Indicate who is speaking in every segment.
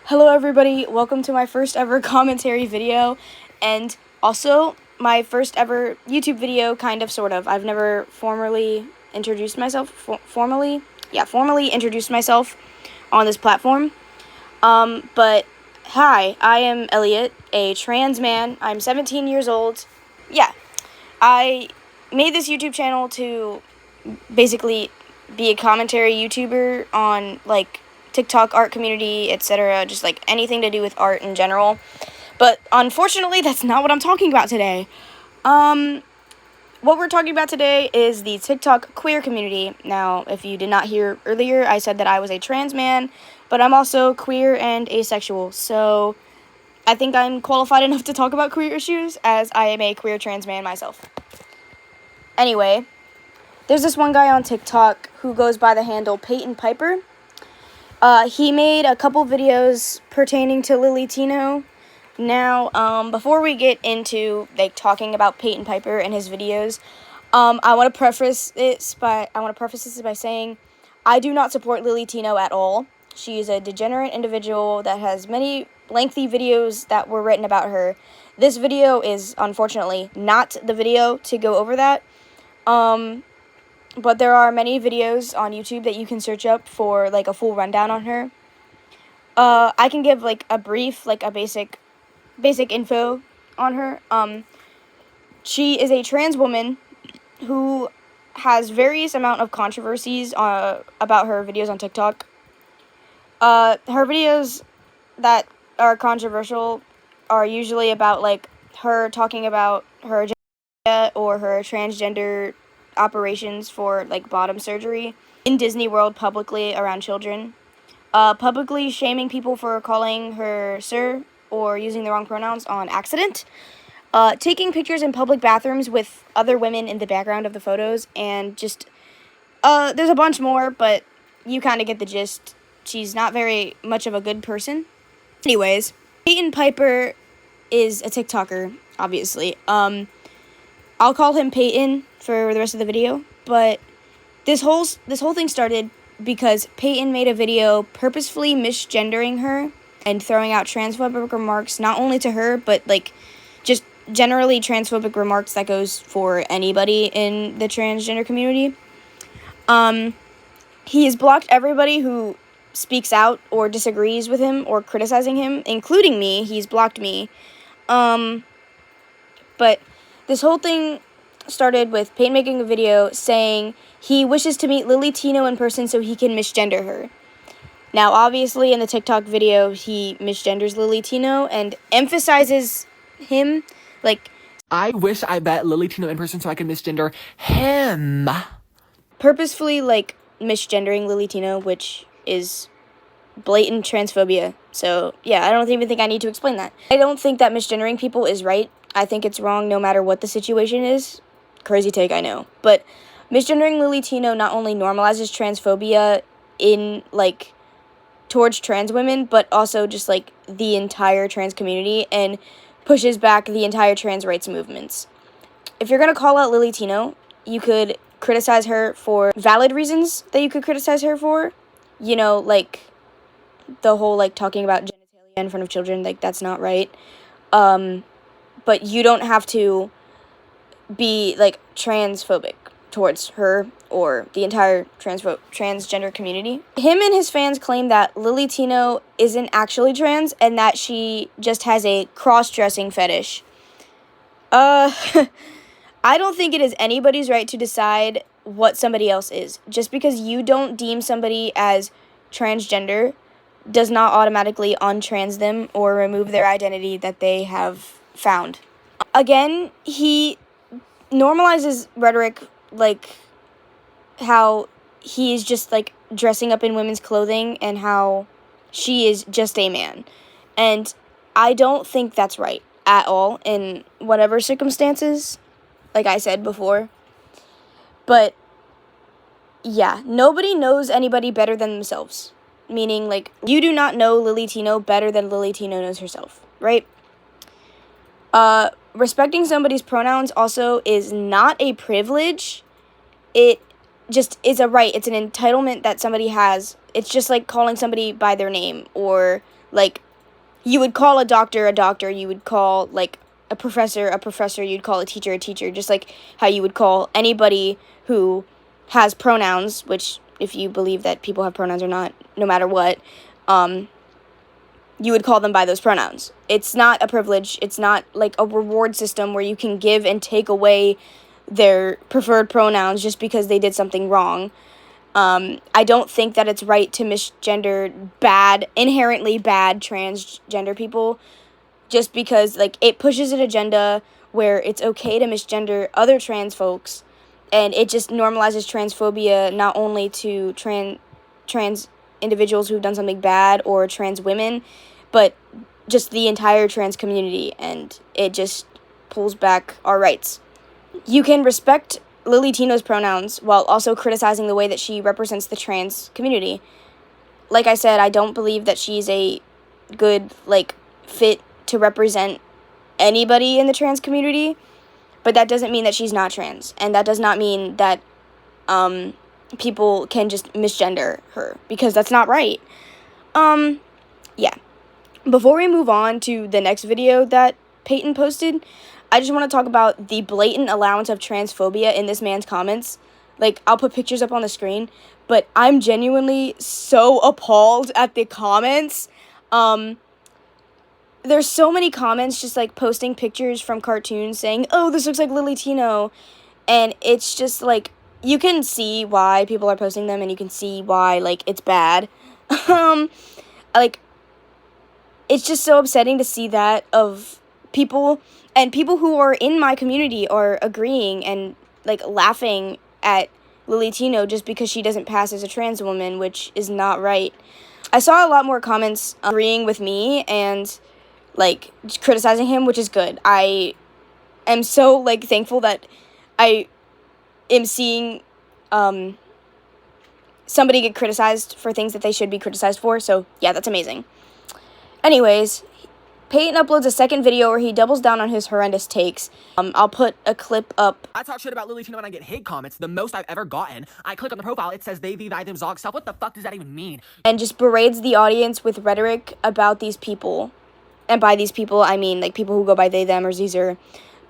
Speaker 1: Hello everybody, welcome to my first ever commentary video, and also my first ever YouTube video, kind of, sort of. I've never formally introduced myself, formally introduced myself on this platform. But hi, I am Elliot, a trans man. I'm 17 years old. Yeah, I made this YouTube channel to basically be a commentary YouTuber on, like, TikTok art community, etc., just like anything to do with art in general. But unfortunately, that's not what I'm talking about today. What we're talking about today is the TikTok queer community. Now, if you did not hear earlier, I said that I was a trans man, but I'm also queer and asexual, so I think I'm qualified enough to talk about queer issues, as I am a queer trans man myself. Anyway, there's this one guy on TikTok who goes by the handle Payton Piper. He made a couple videos pertaining to Lily Tino. Now, before we get into, like, talking about Payton Piper and his videos, I want to preface this by saying I do not support Lily Tino at all. She is a degenerate individual that has many lengthy videos that were written about her. This video is, unfortunately, not the video to go over that. But there are many videos on YouTube that you can search up for, like, a full rundown on her. I can give, like, a brief, like, a basic info on her. She is a trans woman who has various amount of controversies about her videos on TikTok. Her videos that are controversial are usually about, like, her talking about her agenda or her transgender operations for, like, bottom surgery in Disney World publicly around children, publicly shaming people for calling her sir or using the wrong pronouns on accident, taking pictures in public bathrooms with other women in the background of the photos, and just, there's a bunch more, but you kind of get the gist. She's not very much of a good person. Anyways, Payton Piper is a TikToker, obviously. I'll call him Payton for the rest of the video, but this whole thing started because Payton made a video purposefully misgendering her and throwing out transphobic remarks, not only to her, but, like, just generally transphobic remarks that goes for anybody in the transgender community. He has blocked everybody who speaks out or disagrees with him or criticizing him, including me. He's blocked me. But this whole thing started with Payton making a video saying he wishes to meet Lily Tino in person so he can misgender her. Now, obviously, in the TikTok video, he misgenders Lily Tino and emphasizes him, like,
Speaker 2: I wish I met Lily Tino in person so I could misgender him.
Speaker 1: Purposefully, like, misgendering Lily Tino, which is blatant transphobia. So, yeah, I don't even think I need to explain that. I don't think that misgendering people is right. I think it's wrong no matter what the situation is. Crazy take, I know. But misgendering Lily Tino not only normalizes transphobia in, like, towards trans women, but also just, like, the entire trans community, and pushes back the entire trans rights movements. If you're going to call out Lily Tino, you could criticize her for valid reasons that you could criticize her for. You know, like, the whole, like, talking about genitalia in front of children, like, that's not right. But you don't have to be, like, transphobic towards her or the entire transgender community. Him and his fans claim that Lily Tino isn't actually trans and that she just has a cross-dressing fetish. I don't think it is anybody's right to decide what somebody else is. Just because you don't deem somebody as transgender does not automatically untrans them or remove their identity that they have found. Again, he normalizes rhetoric, like how he's just, like, dressing up in women's clothing and how she is just a man. And I don't think that's right at all in whatever circumstances, like I said before. But yeah, nobody knows anybody better than themselves. Meaning, like, you do not know Lily Tino better than Lily Tino knows herself, right? Respecting somebody's pronouns also is not a privilege. It just is a right. It's an entitlement that somebody has. It's just like calling somebody by their name or Like, you would call a doctor, you would call, like, a professor, you'd call a teacher, just like how you would call anybody who has pronouns, which, if you believe that people have pronouns or not, no matter what, you would call them by those pronouns. It's not a privilege. It's not like a reward system where you can give and take away their preferred pronouns just because they did something wrong. I don't think that it's right to misgender inherently bad transgender people just because, like, it pushes an agenda where it's okay to misgender other trans folks, and it just normalizes transphobia not only to trans individuals who've done something bad or trans women, but just the entire trans community, and it just pulls back our rights. You can respect Lily Tino's pronouns while also criticizing the way that she represents the trans community. Like I said, I don't believe that she's a good, like, fit to represent anybody in the trans community, but that doesn't mean that she's not trans, and that does not mean that people can just misgender her, because that's not right. Yeah. Before we move on to the next video that Payton posted, I just want to talk about the blatant allowance of transphobia in this man's comments. Like, I'll put pictures up on the screen, but I'm genuinely so appalled at the comments. There's so many comments just, like, posting pictures from cartoons saying, oh, this looks like Lily Tino, and it's just, like, you can see why people are posting them, and you can see why, like, it's bad. Like, it's just so upsetting to see that of people, and people who are in my community are agreeing and, like, laughing at Lily Tino just because she doesn't pass as a trans woman, which is not right. I saw a lot more comments agreeing with me and, like, criticizing him, which is good. I am so, like, thankful that I am seeing somebody get criticized for things that they should be criticized for, so yeah, that's amazing. Anyways, Payton uploads a second video where he doubles down on his horrendous takes. I'll put a clip up.
Speaker 2: I talk shit about Lily Tino and I get hate comments, the most I've ever gotten. I click on the profile, it says they, them, zog, self. What the fuck does that even mean?
Speaker 1: And just berates the audience with rhetoric about these people. And by these people, I mean, like, people who go by they, them, or Zer.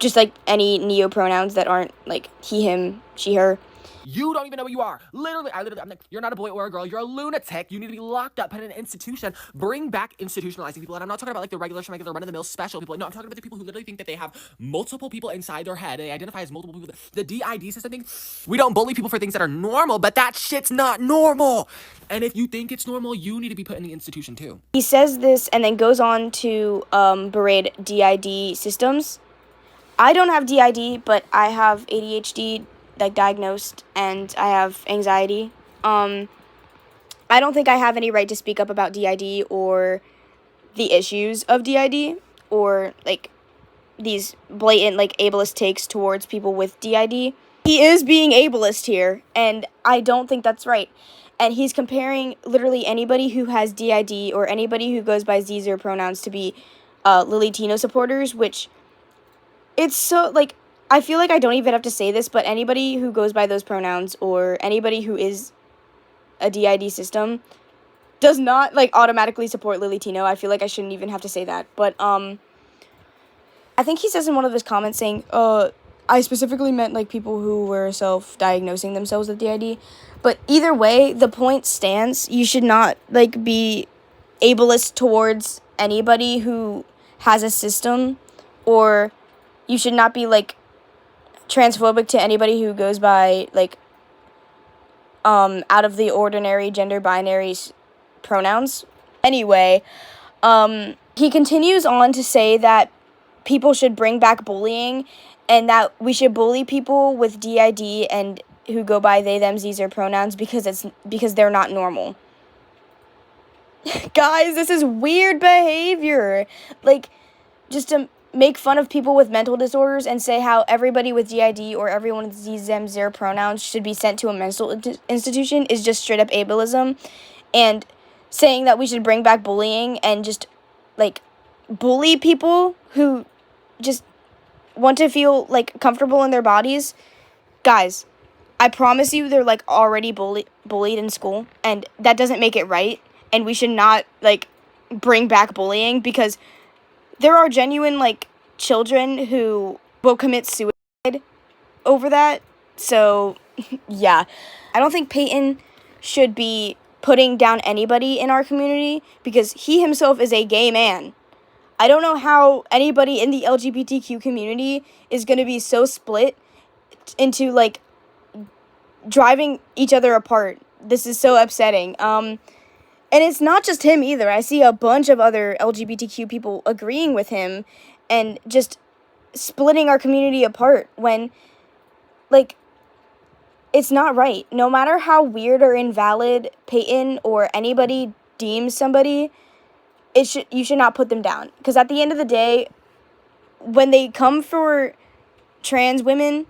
Speaker 1: Just, like, any neo-pronouns that aren't, like, he, him, she, her.
Speaker 2: You don't even know who you are. Literally, I'm like, you're not a boy or a girl. You're a lunatic. You need to be locked up, put in an institution. Bring back institutionalizing people. And I'm not talking about, like, the regular run-of-the-mill special people. No, I'm talking about the people who literally think that they have multiple people inside their head. They identify as multiple people. The DID system thing, we don't bully people for things that are normal, but that shit's not normal. And if you think it's normal, you need to be put in the institution, too.
Speaker 1: He says this and then goes on to berate DID systems. I don't have DID, but I have ADHD, like, diagnosed, and I have anxiety. I don't think I have any right to speak up about DID or the issues of DID or, like, these blatant, like, ableist takes towards people with DID. He is being ableist here, and I don't think that's right. And he's comparing literally anybody who has DID or anybody who goes by Zer pronouns to be Lily Tino supporters, which it's so, like, I feel like I don't even have to say this, but anybody who goes by those pronouns or anybody who is a DID system does not, like, automatically support Lily Tino. I feel like I shouldn't even have to say that. But, I think he says in one of his comments saying, I specifically meant, like, people who were self-diagnosing themselves with DID. But either way, the point stands. You should not, like, be ableist towards anybody who has a system, or you should not be, like, transphobic to anybody who goes by, like, out of the ordinary gender binary pronouns. Anyway, he continues on to say that people should bring back bullying and that we should bully people with DID and who go by they, them, Zer pronouns because they're not normal. Guys, this is weird behavior. Like, just to make fun of people with mental disorders and say how everybody with DID or everyone with them, Zer pronouns should be sent to a mental institution is just straight up ableism. And saying that we should bring back bullying and just, like, bully people who just want to feel, like, comfortable in their bodies. Guys, I promise you they're, like, already bullied in school, and that doesn't make it right. And we should not, like, bring back bullying, because there are genuine, like, children who will commit suicide over that. So, yeah. I don't think Payton should be putting down anybody in our community, because he himself is a gay man. I don't know how anybody in the LGBTQ community is going to be so split into, like, driving each other apart. This is so upsetting. And it's not just him either. I see a bunch of other LGBTQ people agreeing with him and just splitting our community apart when, like, it's not right. No matter how weird or invalid Payton or anybody deems somebody, you should not put them down. Because at the end of the day, when they come for trans women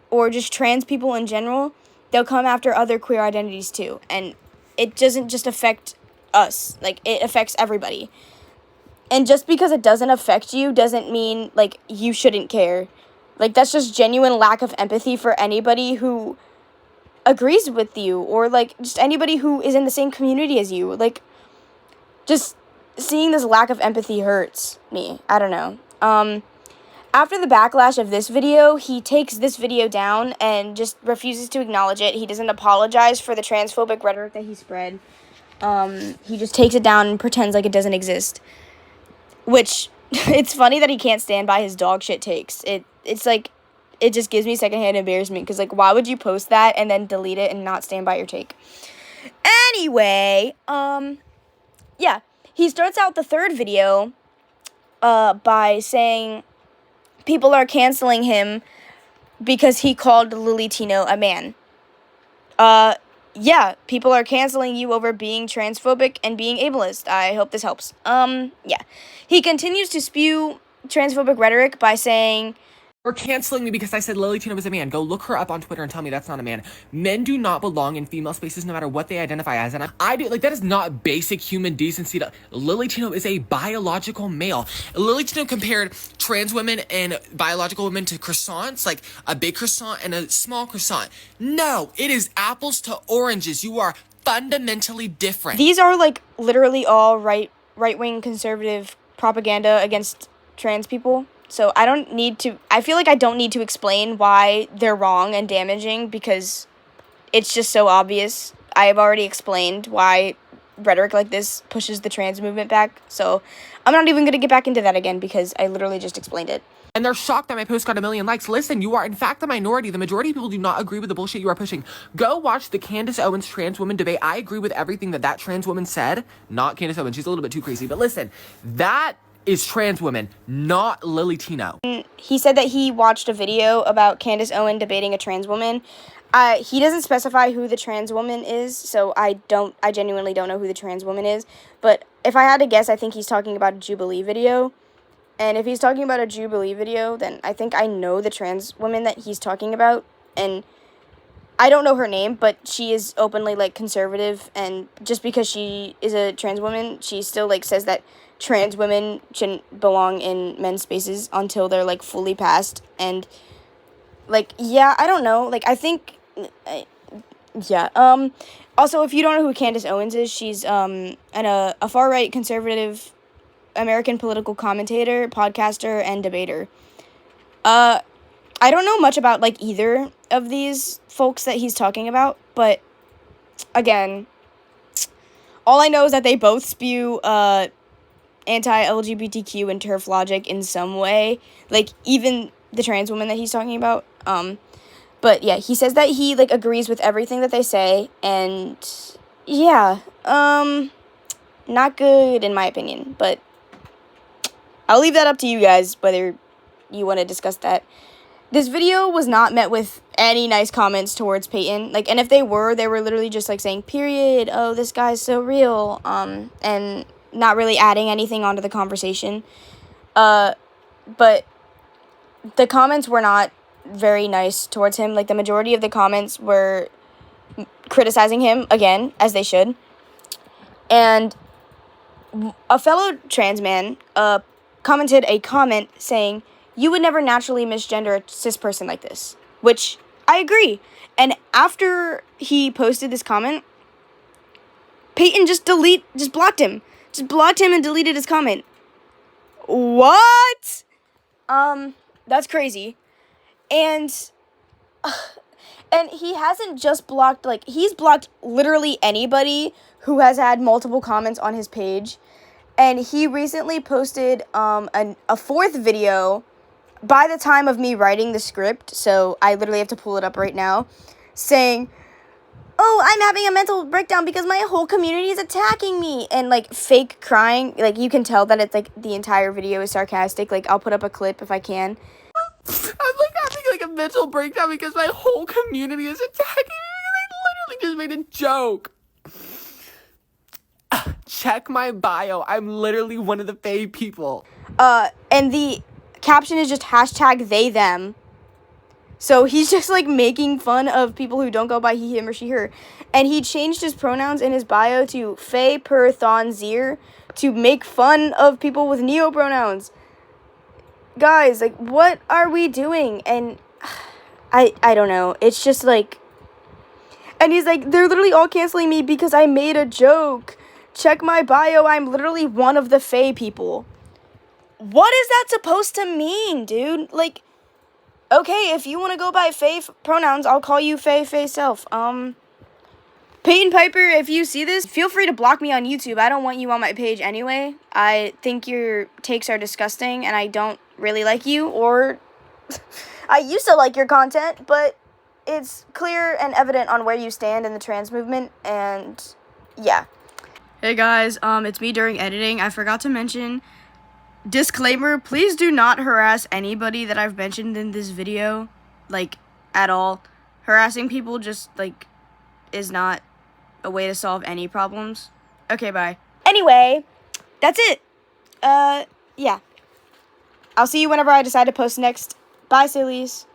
Speaker 1: or just trans people in general, they'll come after other queer identities too. And it doesn't just affect us. Like, it affects everybody. And just because it doesn't affect you doesn't mean, like, you shouldn't care. Like, that's just genuine lack of empathy for anybody who agrees with you, or, like, just anybody who is in the same community as you. Like, just seeing this lack of empathy hurts me. I don't know. After the backlash of this video, he takes this video down and just refuses to acknowledge it. He doesn't apologize for the transphobic rhetoric that he spread. He just takes it down and pretends like it doesn't exist. Which, it's funny that he can't stand by his dog shit takes. It's like, it just gives me secondhand embarrassment, because, like, why would you post that and then delete it and not stand by your take? Anyway, yeah. He starts out the third video, by saying people are canceling him because he called Lily Tino a man. Yeah, people are canceling you over being transphobic and being ableist. I hope this helps. Yeah. He continues to spew transphobic rhetoric by saying,
Speaker 2: Or canceling me because I said Lily Tino was a man. Go look her up on Twitter and tell me that's not a man. Men do not belong in female spaces no matter what they identify as. And I do, like, that is not basic human decency. Lily Tino is a biological male. Lily Tino compared trans women and biological women to croissants, like a big croissant and a small croissant. No, it is apples to oranges. You are fundamentally different.
Speaker 1: These are, like, literally all right-wing conservative propaganda against trans people. So I feel like I don't need to explain why they're wrong and damaging, because it's just so obvious. I have already explained why rhetoric like this pushes the trans movement back. So I'm not even going to get back into that again, because I literally just explained it.
Speaker 2: And they're shocked that my post got 1 million likes. Listen, you are in fact the minority. The majority of people do not agree with the bullshit you are pushing. Go watch the Candace Owens trans woman debate. I agree with everything that trans woman said. Not Candace Owens. She's a little bit too crazy. But listen, that is trans women, not Lily Tino.
Speaker 1: He said that he watched a video about Candace Owen debating a trans woman. He doesn't specify who the trans woman is, so I genuinely don't know who the trans woman is. But if I had to guess, I think he's talking about a Jubilee video. And if he's talking about a Jubilee video, then I think I know the trans woman that he's talking about. And I don't know her name, but she is openly, like, conservative. And just because she is a trans woman, she still, like, says that trans women shouldn't belong in men's spaces until they're, like, fully passed. And, like, yeah, I don't know. Like, I think, yeah. Also, if you don't know who Candace Owens is, she's a far-right conservative American political commentator, podcaster, and debater. I don't know much about, like, either of these folks that he's talking about, but, again, all I know is that they both spew, anti-LGBTQ and turf logic in some way, like, even the trans woman that he's talking about. But yeah, he says that he, like, agrees with everything that they say, and yeah, not good in my opinion, but I'll leave that up to you guys whether you want to discuss that. This video was not met with any nice comments towards Payton, like, and if they were literally just, like, saying, period, oh, this guy's so real, and not really adding anything onto the conversation. But the comments were not very nice towards him. Like, the majority of the comments were criticizing him, again, as they should. And a fellow trans man commented a comment saying, you would never naturally misgender a cis person like this, which I agree. And after he posted this comment, Payton just blocked him. just blocked him and deleted his comment. What? That's crazy. And he hasn't just blocked, like, he's blocked literally anybody who has had multiple comments on his page. And he recently posted a fourth video by the time of me writing the script, so I literally have to pull it up right now, saying, oh, I'm having a mental breakdown because my whole community is attacking me, and, like, fake crying. Like, you can tell that it's, like, the entire video is sarcastic. Like, I'll put up a clip if I can.
Speaker 2: I'm, like, having, like, a mental breakdown because my whole community is attacking me. I literally just made a joke. Check my bio. I'm literally one of the fave people.
Speaker 1: And the caption is just hashtag they, them. So he's just, like, making fun of people who don't go by he, him, or she, her. And he changed his pronouns in his bio to Faye, Per, Thon, Zir to make fun of people with neo-pronouns. Guys, like, what are we doing? And I don't know. It's just, like... And he's like, they're literally all canceling me because I made a joke. Check my bio. I'm literally one of the Faye people. What is that supposed to mean, dude? Like... Okay, if you want to go by Faye pronouns, I'll call you Faye self. Payton Piper, if you see this, feel free to block me on YouTube. I don't want you on my page anyway. I think your takes are disgusting, and I don't really like you, or I used to like your content, but it's clear and evident on where you stand in the trans movement, and yeah. Hey guys, it's me during editing. I forgot to mention... Disclaimer, please do not harass anybody that I've mentioned in this video, like, at all. Harassing people just, like, is not a way to solve any problems. Okay, bye. Anyway, that's it. Yeah. I'll see you whenever I decide to post next. Bye, sillies.